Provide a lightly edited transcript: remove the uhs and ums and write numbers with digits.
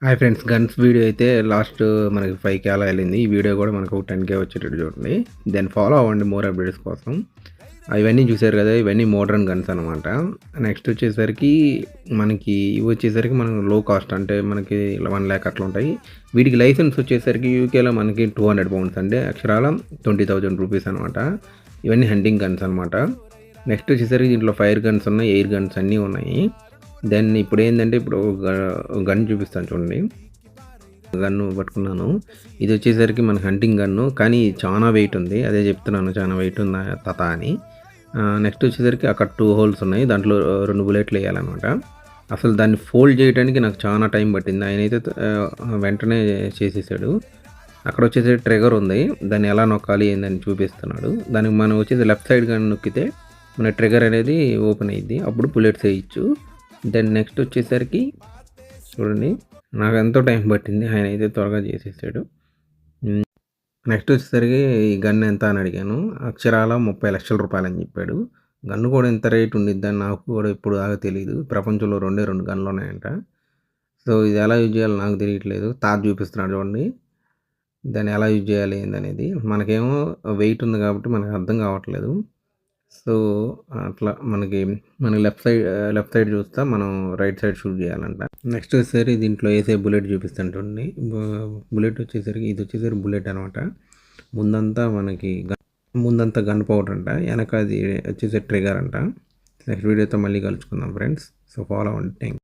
Hi friends, guns video అయితే last మనకి 5K అలా వెళ్ళింది. ఈ వీడియో కూడా మనకు 10K వచ్చేటట్టు చూడండి. దెన్ ఫాలో అవ్వండి మోర్ అప్డేట్స్ కోసం. ఇవన్నీ చూసారు కదా, ఇవన్నీ మోడ్రన్ గన్స్ అనమాట. నెక్స్ట్ వచ్చేసరికి మనకి ఇవి వచ్చేసరికి మనం లో కాస్ట్, అంటే మనకి 1 lakh అట్లా ఉంటాయి. వీటికి లైసెన్స్ వచ్చేసరికి యూకేలో మనకి 200 pounds, అంటే అక్షరాల 20,000 రూపీస్ అనమాట. ఇవన్నీ హంటింగ్ గన్స్ అనమాట. నెక్స్ట్ వచ్చేసరికి దీంట్లో ఫైర్ గన్స్ ఉన్నాయి, ఎయిర్ గన్స్ అన్నీ ఉన్నాయి. దెన్ ఇప్పుడు ఏంటంటే, ఇప్పుడు గన్ చూపిస్తాను చూడండి. గన్ను పట్టుకున్నాను. ఇది వచ్చేసరికి మన హంటింగ్ గన్ను, కానీ చాలా వెయిట్ ఉంది. అదే చెప్తున్నాను, చాలా వెయిట్ ఉందా తాత అని. నెక్స్ట్ వచ్చేసరికి అక్కడ 2 హోల్స్ ఉన్నాయి, దాంట్లో 2 బుల్లెట్లు వేయాలన్నమాట. అసలు దాన్ని ఫోల్డ్ చేయడానికి నాకు చాలా టైం పట్టింది. ఆయనైతే వెంటనే చేసేసాడు. అక్కడ వచ్చేసి ట్రిగర్ ఉంది, దాన్ని ఎలా నొక్కాలి ఏందని చూపిస్తున్నాడు. దానికి మనం వచ్చేసి లెఫ్ట్ సైడ్ కానీ నొక్కితే మన ట్రిగర్ అనేది ఓపెన్ అయ్యిద్ది, అప్పుడు బుల్లెట్స్ వేయచ్చు. దెన్ నెక్స్ట్ వచ్చేసరికి చూడండి, నాకు ఎంతో టైం పట్టింది, ఆయన అయితే త్వరగా చేసేసాడు. నెక్స్ట్ వచ్చేసరికి ఈ గన్ ఎంత అని అడిగాను. అక్షరాల 30 లక్షల రూపాయలు అని చెప్పాడు. గన్ను కూడా ఎంత రేట్ ఉండిద్దని నాకు కూడా ఇప్పుడు దాకా తెలియదు. ప్రపంచంలో 2 గన్లు ఉన్నాయంట. సో ఇది ఎలా యూజ్ చేయాలో నాకు తెలియట్లేదు. తాత చూపిస్తున్నాడు చూడండి, దాన్ని ఎలా యూజ్ చేయాలి ఏందనేది. మనకేమో వెయిట్ ఉంది కాబట్టి మనకు అర్థం కావట్లేదు. సో అట్లా మనకి లెఫ్ట్ సైడ్ చూస్తా మనం రైట్ సైడ్ షూట్ చేయాలంట. నెక్స్ట్ వచ్చేసరికి దీంట్లో వేసే బుల్లెట్ చూపిస్తాను చూడండి. బుల్లెట్ వచ్చేసరికి ఇది వచ్చేసరికి బుల్లెట్ అనమాట. ముందంతా గన్ పౌడర్ అంట, వెనక అది వచ్చేసరికి ట్రిగర్ అంట. నెక్స్ట్ వీడియోతో మళ్ళీ కలుసుకుందాం ఫ్రెండ్స్. సో ఫాలో అవ్వండి. Thank you.